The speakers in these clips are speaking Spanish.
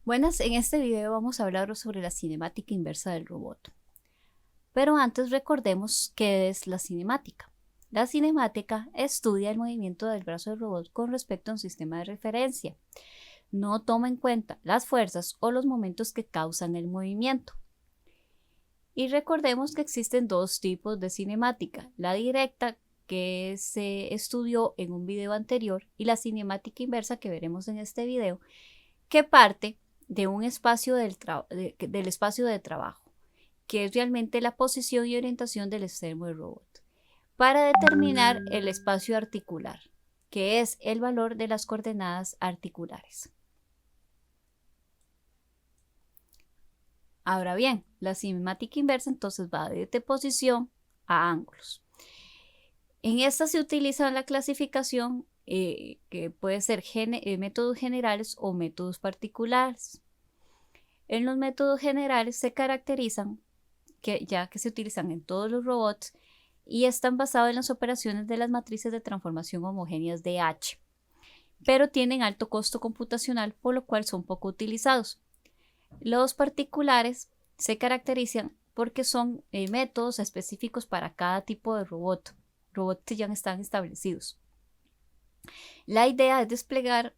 Buenas, en este video vamos a hablar sobre la cinemática inversa del robot. Pero antes recordemos qué es la cinemática. La cinemática estudia el movimiento del brazo del robot con respecto a un sistema de referencia. No toma en cuenta las fuerzas o los momentos que causan el movimiento. Y recordemos que existen dos tipos de cinemática, la directa que se estudió en un video anterior y la cinemática inversa que veremos en este video, que parte de un espacio del espacio de trabajo, que es realmente la posición y orientación del extremo del robot, para determinar el espacio articular, que es el valor de las coordenadas articulares. Ahora bien, la cinemática inversa entonces va de posición a ángulos. En esta se utiliza la clasificación que puede ser métodos generales o métodos particulares. En los métodos generales se caracterizan ya que se utilizan en todos los robots y están basados en las operaciones de las matrices de transformación homogéneas de H, pero tienen alto costo computacional, por lo cual son poco utilizados. Los particulares se caracterizan porque son métodos específicos para cada tipo de robots que ya están establecidos. La idea es despegar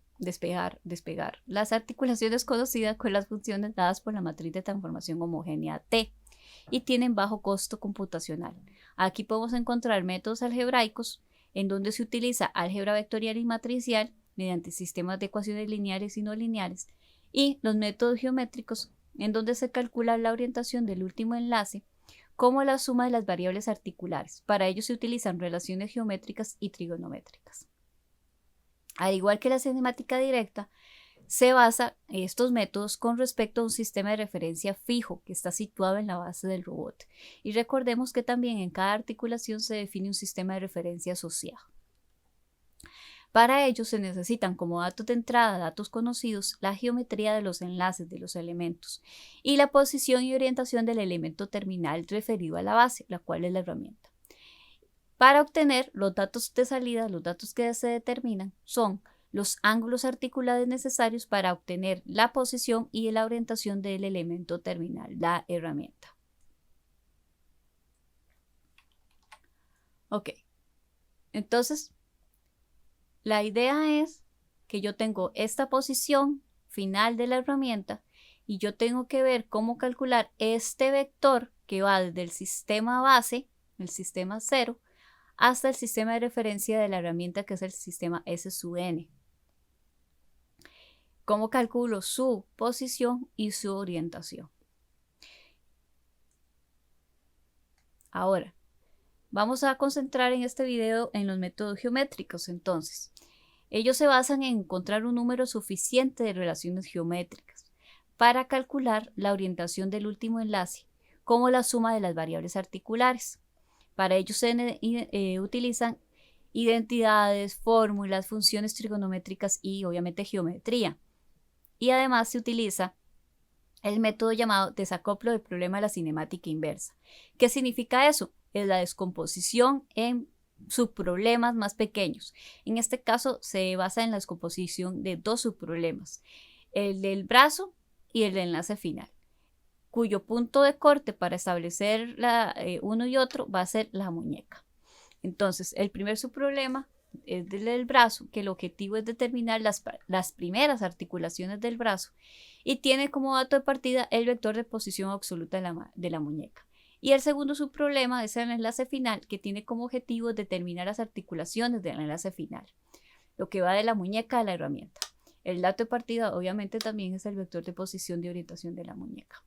las articulaciones conocidas con las funciones dadas por la matriz de transformación homogénea T y tienen bajo costo computacional. Aquí podemos encontrar métodos algebraicos en donde se utiliza álgebra vectorial y matricial mediante sistemas de ecuaciones lineales y no lineales, y los métodos geométricos en donde se calcula la orientación del último enlace como la suma de las variables articulares. Para ello se utilizan relaciones geométricas y trigonométricas. Al igual que la cinemática directa, se basa estos métodos con respecto a un sistema de referencia fijo que está situado en la base del robot. Y recordemos que también en cada articulación se define un sistema de referencia asociado. Para ello se necesitan como datos de entrada, datos conocidos, la geometría de los enlaces de los elementos y la posición y orientación del elemento terminal referido a la base, la cual es la herramienta. Para obtener los datos de salida, los datos que se determinan son los ángulos articulares necesarios para obtener la posición y la orientación del elemento terminal, la herramienta. Ok, entonces la idea es que yo tengo esta posición final de la herramienta y yo tengo que ver cómo calcular este vector que va desde el sistema base, el sistema 0, hasta el sistema de referencia de la herramienta que es el sistema S sub n. ¿Cómo calculo su posición y su orientación? Ahora, vamos a concentrar en este video en los métodos geométricos. Entonces, ellos se basan en encontrar un número suficiente de relaciones geométricas para calcular la orientación del último enlace como la suma de las variables articulares. Para ello se utilizan identidades, fórmulas, funciones trigonométricas y obviamente geometría. Y además se utiliza el método llamado desacoplo del problema de la cinemática inversa. ¿Qué significa eso? Es la descomposición en subproblemas más pequeños. En este caso se basa en la descomposición de dos subproblemas, el del brazo y el del enlace final, cuyo punto de corte para establecer uno y otro va a ser la muñeca. Entonces, el primer subproblema es del brazo, que el objetivo es determinar las primeras articulaciones del brazo y tiene como dato de partida el vector de posición absoluta de la muñeca. Y el segundo subproblema es el enlace final, que tiene como objetivo determinar las articulaciones del enlace final, lo que va de la muñeca a la herramienta. El dato de partida obviamente también es el vector de posición de orientación de la muñeca.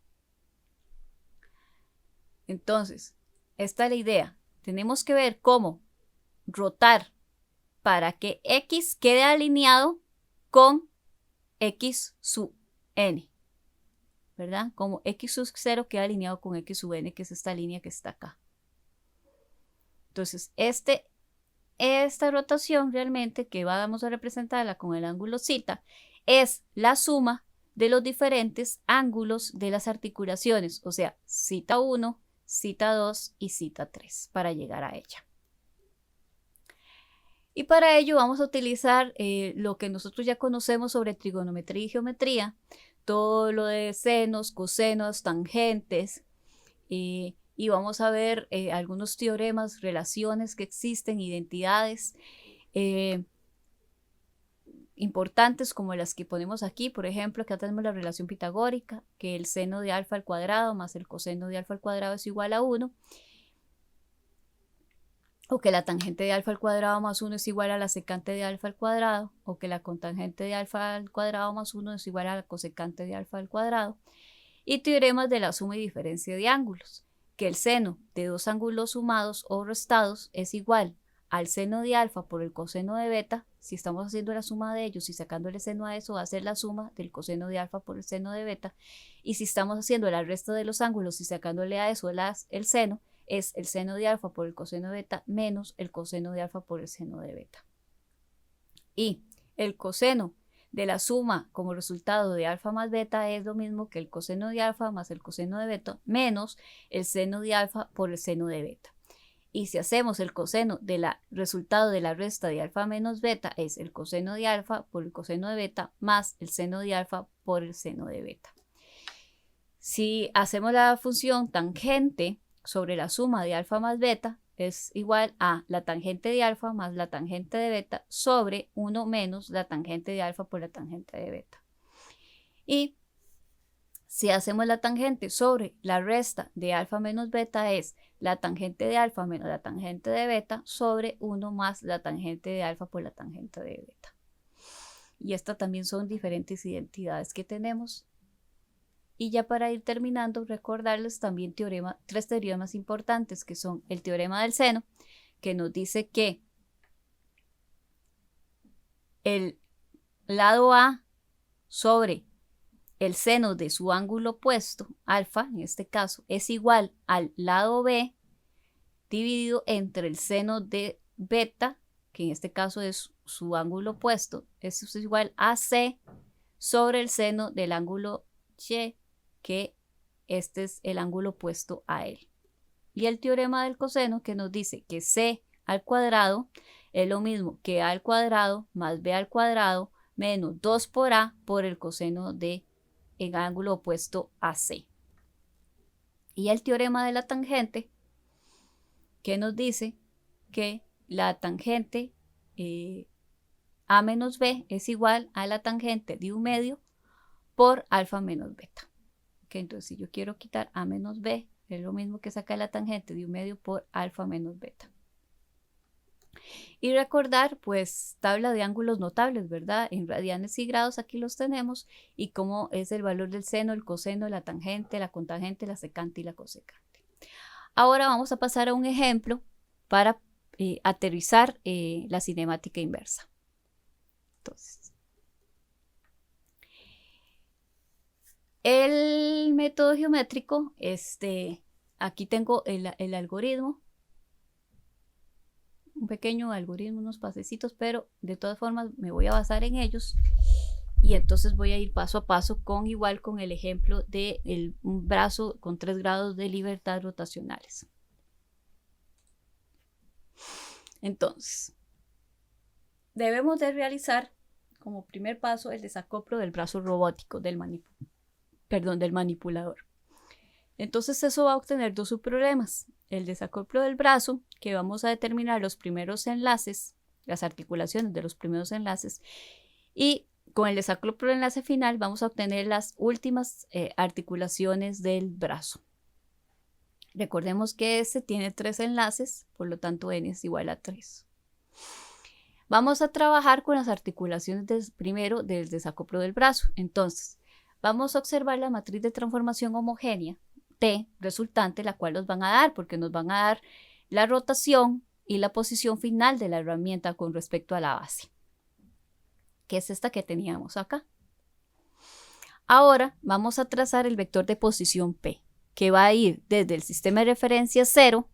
Entonces, esta es la idea. Tenemos que ver cómo rotar para que X quede alineado con X sub n, ¿verdad? Como X sub 0 queda alineado con X sub n, que es esta línea que está acá. Entonces, esta rotación realmente que vamos a representarla con el ángulo zeta es la suma de los diferentes ángulos de las articulaciones, o sea, zeta 1, zeta 2 y zeta 3 para llegar a ella. Y para ello vamos a utilizar lo que nosotros ya conocemos sobre trigonometría y geometría, todo lo de senos, cosenos, tangentes, y vamos a ver algunos teoremas, relaciones que existen, identidades importantes como las que ponemos aquí. Por ejemplo, acá tenemos la relación pitagórica, que el seno de alfa al cuadrado más el coseno de alfa al cuadrado es igual a 1, o que la tangente de alfa al cuadrado más 1 es igual a la secante de alfa al cuadrado, o que la cotangente de alfa al cuadrado más 1 es igual a la cosecante de alfa al cuadrado, y teoremas de la suma y diferencia de ángulos, que el seno de dos ángulos sumados o restados es igual al seno de alfa por el coseno de beta. Si estamos haciendo la suma de ellos y sacándole seno a eso, va a ser la suma del coseno de alfa por el seno de beta. Y si estamos haciendo la resta de los ángulos y sacándole a eso el seno, es el seno de alfa por el coseno de beta menos el coseno de alfa por el seno de beta. Y el coseno de la suma como resultado de alfa más beta es lo mismo que el coseno de alfa más el coseno de beta menos el seno de alfa por el seno de beta. Y si hacemos el coseno del resultado de la resta de alfa menos beta, es el coseno de alfa por el coseno de beta más el seno de alfa por el seno de beta. Si hacemos la función tangente sobre la suma de alfa más beta, es igual a la tangente de alfa más la tangente de beta sobre 1 menos la tangente de alfa por la tangente de beta. Y si hacemos la tangente sobre la resta de alfa menos beta, es la tangente de alfa menos la tangente de beta sobre 1 más la tangente de alfa por la tangente de beta. Y estas también son diferentes identidades que tenemos. Y ya para ir terminando, recordarles también tres teoremas importantes, que son el teorema del seno, que nos dice que el lado A sobre el seno de su ángulo opuesto, alfa en este caso, es igual al lado B dividido entre el seno de beta, que en este caso es su ángulo opuesto. Eso es igual a C sobre el seno del ángulo Y, que este es el ángulo opuesto a él. Y el teorema del coseno, que nos dice que C al cuadrado es lo mismo que A al cuadrado más B al cuadrado menos 2 por A por el coseno de el ángulo opuesto a C. Y el teorema de la tangente, que nos dice que la tangente A menos B es igual a la tangente de 1 medio por alfa menos beta. Okay, entonces, si yo quiero quitar A menos B, es lo mismo que sacar la tangente de 1 medio por alfa menos beta. Y recordar, pues, tabla de ángulos notables, ¿verdad? En radianes y grados aquí los tenemos, y cómo es el valor del seno, el coseno, la tangente, la cotangente, la secante y la cosecante. Ahora vamos a pasar a un ejemplo para aterrizar la cinemática inversa. Entonces, el método geométrico, aquí tengo el algoritmo, un pequeño algoritmo, unos pasecitos, pero de todas formas me voy a basar en ellos, y entonces voy a ir paso a paso con el ejemplo de un brazo con 3 grados de libertad rotacionales. Entonces, debemos de realizar como primer paso el desacoplo del brazo robótico del manipulador. Entonces eso va a obtener dos subproblemas: el desacoplo del brazo, que vamos a determinar los primeros enlaces, las articulaciones de los primeros enlaces, y con el desacoplo del enlace final vamos a obtener las últimas articulaciones del brazo. Recordemos que este tiene 3 enlaces, por lo tanto n es igual a 3. Vamos a trabajar con las articulaciones primero del desacoplo del brazo. Entonces, vamos a observar la matriz de transformación homogénea T resultante, la cual nos van a dar, porque nos van a dar la rotación y la posición final de la herramienta con respecto a la base, que es esta que teníamos acá. Ahora vamos a trazar el vector de posición P, que va a ir desde el sistema de referencia 0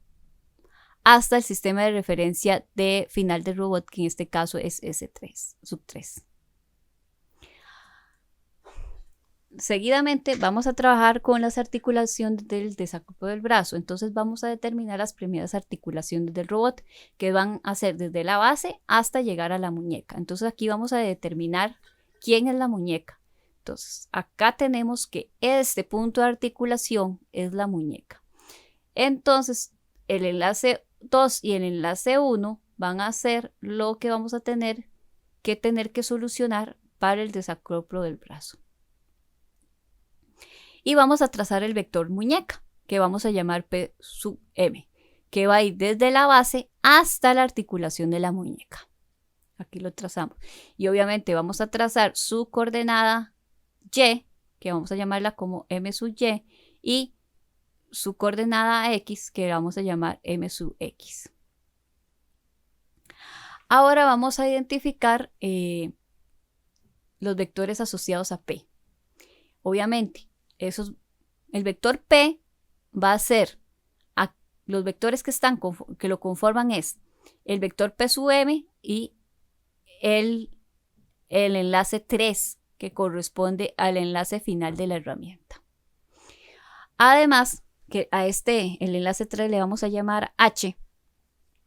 hasta el sistema de referencia de final del robot, que en este caso es S3, sub 3. Seguidamente vamos a trabajar con las articulaciones del desacoplo del brazo. Entonces vamos a determinar las primeras articulaciones del robot, que van a ser desde la base hasta llegar a la muñeca. Entonces aquí vamos a determinar quién es la muñeca. Entonces, acá tenemos que este punto de articulación es la muñeca. Entonces, el enlace 2 y el enlace 1 van a ser lo que vamos a tener que solucionar para el desacoplo del brazo. Y vamos a trazar el vector muñeca, que vamos a llamar P sub M, que va a ir desde la base hasta la articulación de la muñeca. Aquí lo trazamos. Y obviamente vamos a trazar su coordenada Y, que vamos a llamarla como M sub Y su coordenada X, que vamos a llamar M sub X. Ahora vamos a identificar los vectores asociados a P. Obviamente, el vector P va a ser, los vectores que lo conforman es el vector P sub M y el enlace 3, que corresponde al enlace final de la herramienta. Además, que a el enlace 3 le vamos a llamar H,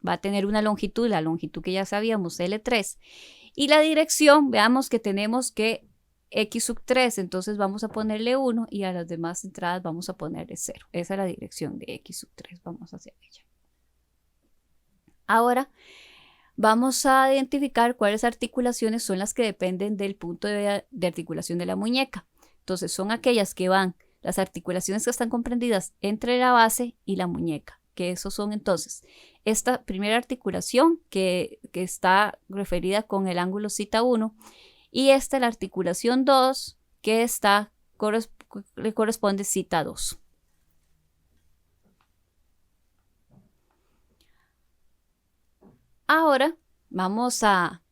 va a tener una longitud, la longitud que ya sabíamos, L3, y la dirección, veamos que tenemos que X sub 3, entonces vamos a ponerle 1 y a las demás entradas vamos a ponerle 0. Esa es la dirección de X sub 3, vamos hacia ella. Ahora vamos a identificar cuáles articulaciones son las que dependen del punto de articulación de la muñeca. Entonces son aquellas que van, las articulaciones que están comprendidas entre la base y la muñeca, que esos son entonces esta primera articulación que está referida con el ángulo zeta 1 y esta la articulación 2 que le corresponde zeta 2. Ahora vamos a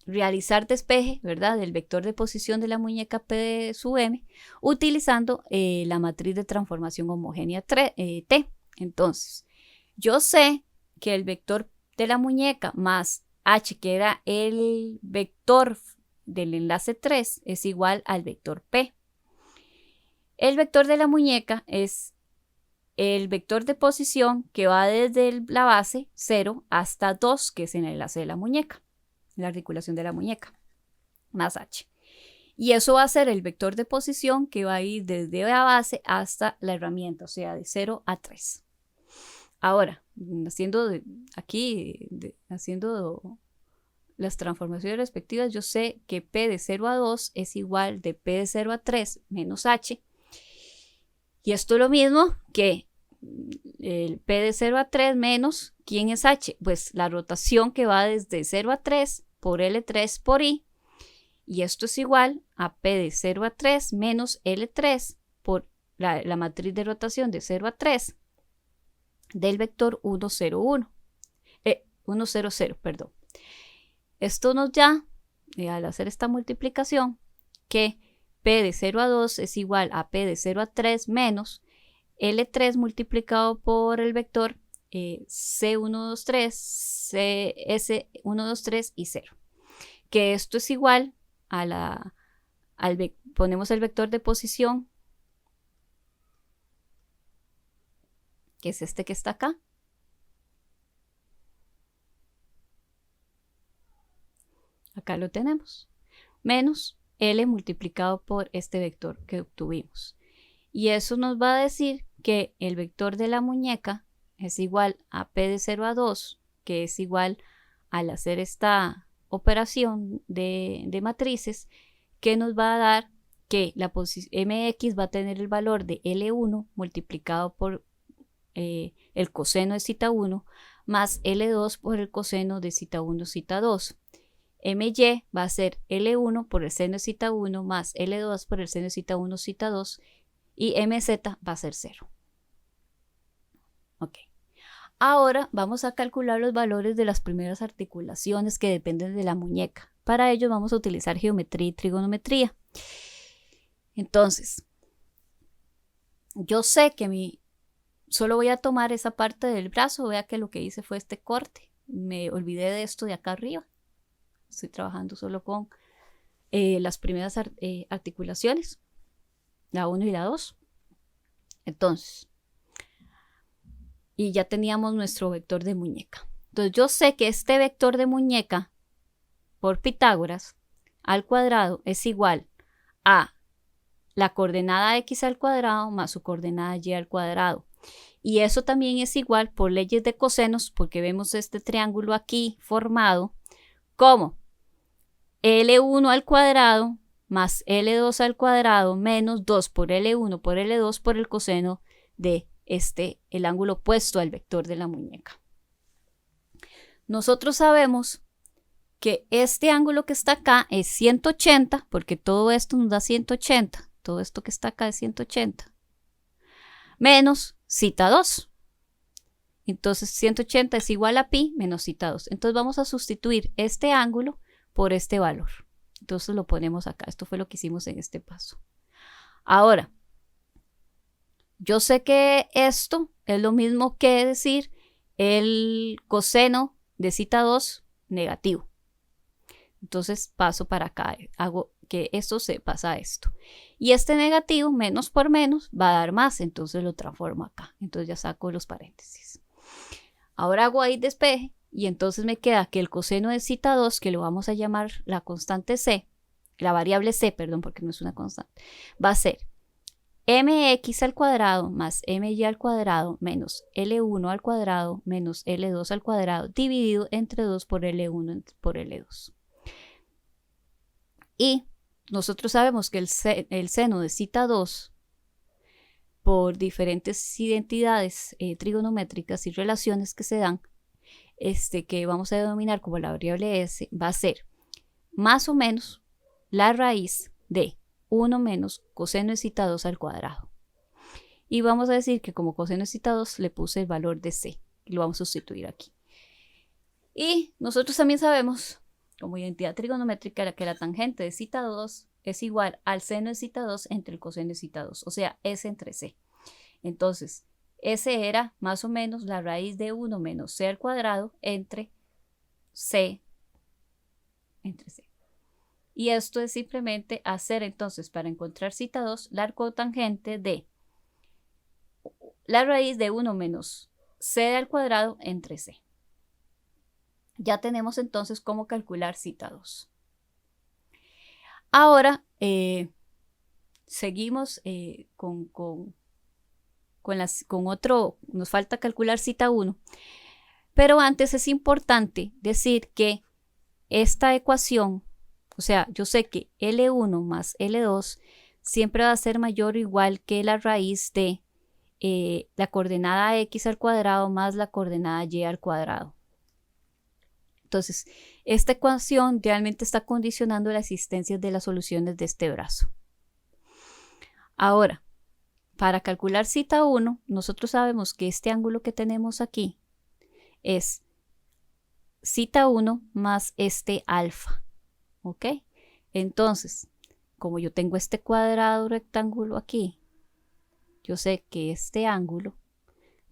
realizar despeje, ¿verdad?, del vector de posición de la muñeca P sub M utilizando la matriz de transformación homogénea T. Entonces, yo sé que el vector de la muñeca más H, que era el vector del enlace 3, es igual al vector P. El vector de la muñeca es el vector de posición que va desde la base 0 hasta 2, que es el enlace de la muñeca, la articulación de la muñeca, más H. Y eso va a ser el vector de posición que va a ir desde la base hasta la herramienta, o sea, de 0 a 3. Ahora, haciendo las transformaciones respectivas, yo sé que P de 0 a 2 es igual de P de 0 a 3 menos H. Y esto es lo mismo que el P de 0 a 3 menos, ¿quién es H? Pues la rotación que va desde 0 a 3 por L3 por I. Y esto es igual a P de 0 a 3 menos L3 por la matriz de rotación de 0 a 3 del vector 1, 0, 1. 1, 0, 0, perdón. Esto nos da, al hacer esta multiplicación, que P de 0 a 2 es igual a P de 0 a 3 menos L3 multiplicado por el vector C123, CS123 y 0. Que esto es igual a ponemos el vector de posición, que es este que está acá. Acá lo tenemos. Menos L multiplicado por este vector que obtuvimos. Y eso nos va a decir que el vector de la muñeca es igual a P de 0 a 2, que es igual al hacer esta operación de matrices, que nos va a dar que la MX va a tener el valor de L1 multiplicado por el coseno de zeta 1 más L2 por el coseno de zeta 1, zeta 2. MY va a ser L1 por el seno de zeta 1 más L2 por el seno de zeta 1, zeta 2 y MZ va a ser 0. Ok. Ahora vamos a calcular los valores de las primeras articulaciones que dependen de la muñeca. Para ello vamos a utilizar geometría y trigonometría. Entonces, yo sé que solo voy a tomar esa parte del brazo. Vea que lo que hice fue este corte. Me olvidé de esto de acá arriba. Estoy trabajando solo con las primeras articulaciones, la 1 y la 2. Entonces, y ya teníamos nuestro vector de muñeca. Entonces yo sé que este vector de muñeca por Pitágoras al cuadrado es igual a la coordenada x al cuadrado más su coordenada y al cuadrado. Y eso también es igual por leyes de cosenos, porque vemos este triángulo aquí formado como L1 al cuadrado más L2 al cuadrado menos 2 por L1 por L2 por el coseno de el ángulo opuesto al vector de la muñeca. Nosotros sabemos que este ángulo que está acá es 180, porque todo esto nos da 180, todo esto que está acá es 180, menos cita 2. Entonces 180 es igual a pi menos cita 2. Entonces vamos a sustituir este ángulo por este valor. Entonces lo ponemos acá. Esto fue lo que hicimos en este paso. Ahora, yo sé que esto es lo mismo que decir el coseno de cita 2 negativo. Entonces paso para acá, hago que esto se pasa a esto. Y este negativo, menos por menos, va a dar más, entonces lo transformo acá. Entonces ya saco los paréntesis. Ahora hago ahí despeje y entonces me queda que el coseno de cita 2, que lo vamos a llamar la constante c, la variable c, perdón, porque no es una constante, va a ser mx al cuadrado más my al cuadrado menos L1 al cuadrado menos L2 al cuadrado dividido entre 2 por L1 por L2. Y nosotros sabemos que el seno de cita 2 por diferentes identidades trigonométricas y relaciones que se dan, que vamos a denominar como la variable s, va a ser más o menos la raíz de 1 menos coseno de cita 2 al cuadrado. Y vamos a decir que como coseno de cita 2 le puse el valor de c, y lo vamos a sustituir aquí. Y nosotros también sabemos, como identidad trigonométrica, que la tangente de cita 2 es igual al seno de cita 2 entre el coseno de cita 2, o sea, S entre C. Entonces, S era más o menos la raíz de 1 menos C al cuadrado entre C entre C. Y esto es simplemente hacer entonces, para encontrar cita 2, la arcotangente de la raíz de 1 menos C al cuadrado entre C. Ya tenemos entonces cómo calcular cita 2. Ahora seguimos con otro, nos falta calcular cita 1, pero antes es importante decir que esta ecuación, o sea, yo sé que L1 más L2 siempre va a ser mayor o igual que la raíz de la coordenada x al cuadrado más la coordenada y al cuadrado. Entonces, esta ecuación realmente está condicionando la existencia de las soluciones de este brazo. Ahora, para calcular cita 1, nosotros sabemos que este ángulo que tenemos aquí es cita 1 más este alfa. ¿Ok? Entonces, como yo tengo este cuadrado rectángulo aquí, yo sé que este ángulo,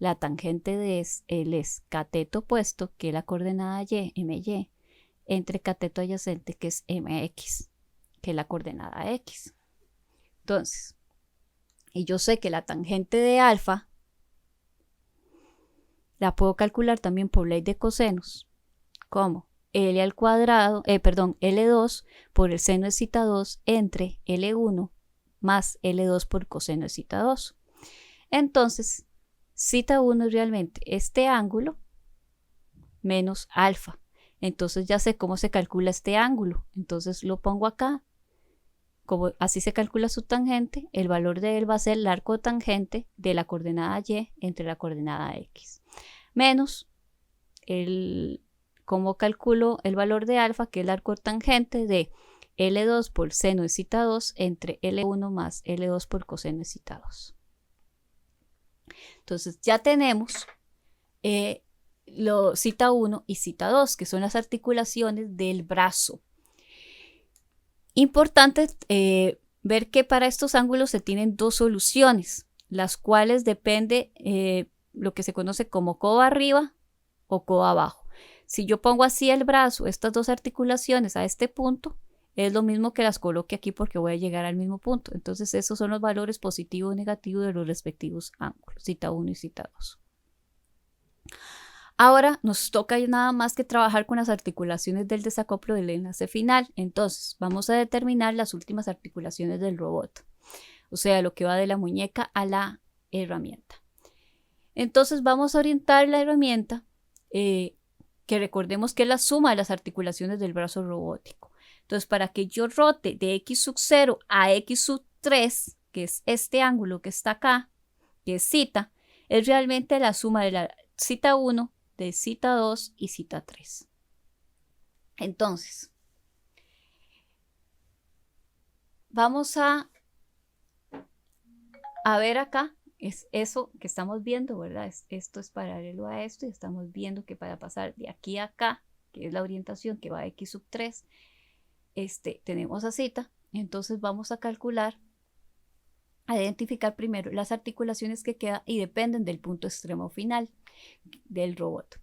la tangente de él es cateto opuesto, que es la coordenada y, my, entre cateto adyacente, que es mx, que es la coordenada x. Entonces, y yo sé que la tangente de alfa la puedo calcular también por ley de cosenos, como L al cuadrado, L2 por el seno de cita 2 entre L1 más L2 por coseno de cita 2. Entonces, cita 1 es realmente este ángulo menos alfa. Entonces ya sé cómo se calcula este ángulo. Entonces lo pongo acá. Como así se calcula su tangente, el valor de él va a ser la arcotangente de la coordenada y entre la coordenada x. Menos cómo calculo el valor de alfa, que es la arcotangente de L2 por seno de cita 2 entre L1 más L2 por coseno de cita 2. Entonces ya tenemos cita 1 y cita 2, que son las articulaciones del brazo. Importante ver que para estos ángulos se tienen dos soluciones, las cuales depende lo que se conoce como codo arriba o codo abajo. Si yo pongo así el brazo, estas dos articulaciones a este punto, es lo mismo que las coloque aquí porque voy a llegar al mismo punto. Entonces esos son los valores positivo y negativo de los respectivos ángulos, cita 1 y cita 2. Ahora nos toca nada más que trabajar con las articulaciones del desacoplo del enlace final. Entonces vamos a determinar las últimas articulaciones del robot, o sea, lo que va de la muñeca a la herramienta. Entonces vamos a orientar la herramienta, que recordemos que es la suma de las articulaciones del brazo robótico. Entonces, para que yo rote de x sub 0 a x sub 3, que es este ángulo que está acá, que es zeta, es realmente la suma de la zeta 1, de zeta 2 y zeta 3. Entonces, vamos a ver acá, es eso que estamos viendo, ¿verdad? Esto es paralelo a esto y estamos viendo que para pasar de aquí a acá, que es la orientación que va a x sub 3, tenemos a zeta. Entonces vamos a calcular, a identificar primero las articulaciones que quedan y dependen del punto extremo final del robot.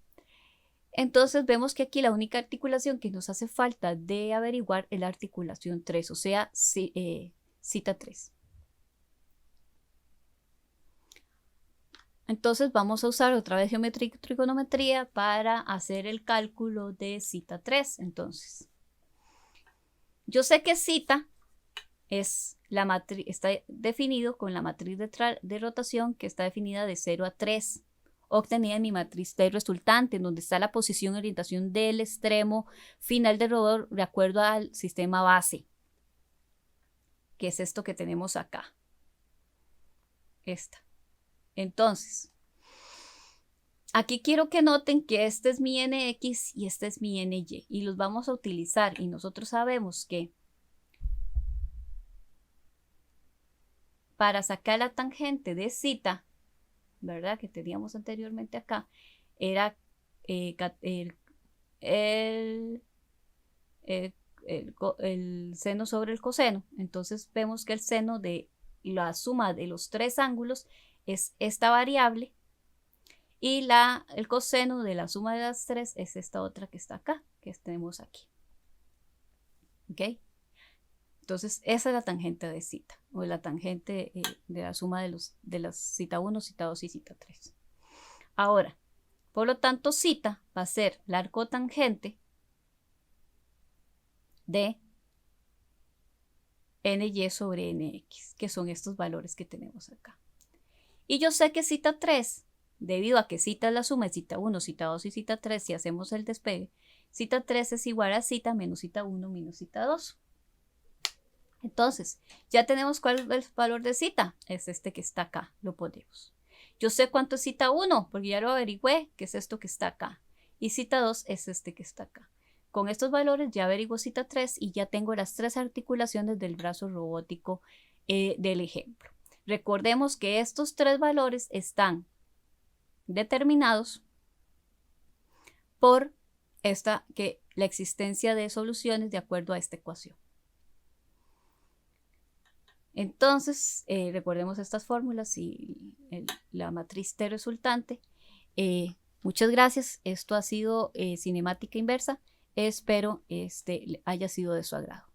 Entonces vemos que aquí la única articulación que nos hace falta de averiguar es la articulación 3, o sea, zeta 3. Entonces vamos a usar otra vez geometría y trigonometría para hacer el cálculo de zeta 3. Entonces, yo sé que zeta es la matriz, está definido con la matriz de rotación que está definida de 0 a 3, obtenida en mi matriz T resultante, en donde está la posición y orientación del extremo final del robot de acuerdo al sistema base, que es esto que tenemos acá. Esta. Entonces, aquí quiero que noten que este es mi NX y este es mi NY, y los vamos a utilizar, y nosotros sabemos que para sacar la tangente de zeta, ¿verdad? Que teníamos anteriormente acá, era el seno sobre el coseno. Entonces vemos que el seno de la suma de los tres ángulos es esta variable y el coseno de la suma de las tres es esta otra que está acá, que tenemos aquí. ¿Ok? Entonces esa es la tangente de zeta, o la tangente de la suma de las zeta 1, zeta 2 y zeta 3. Ahora, por lo tanto, zeta va a ser la arcotangente de NY sobre NX, que son estos valores que tenemos acá. Y yo sé que zeta 3, debido a que zeta es la suma de zeta 1, zeta 2 y zeta 3, si hacemos el despegue, zeta 3 es igual a zeta menos zeta 1 menos zeta 2. Entonces, ya tenemos cuál es el valor de zeta, es este que está acá, lo ponemos. Yo sé cuánto es zeta 1, porque ya lo averigüé, que es esto que está acá. Y zeta 2 es este que está acá. Con estos valores ya averiguo zeta 3 y ya tengo las tres articulaciones del brazo robótico del ejemplo. Recordemos que estos tres valores están determinados por la existencia de soluciones de acuerdo a esta ecuación. Entonces, recordemos estas fórmulas y la matriz T resultante. Muchas gracias. Esto ha sido cinemática inversa. Espero haya sido de su agrado.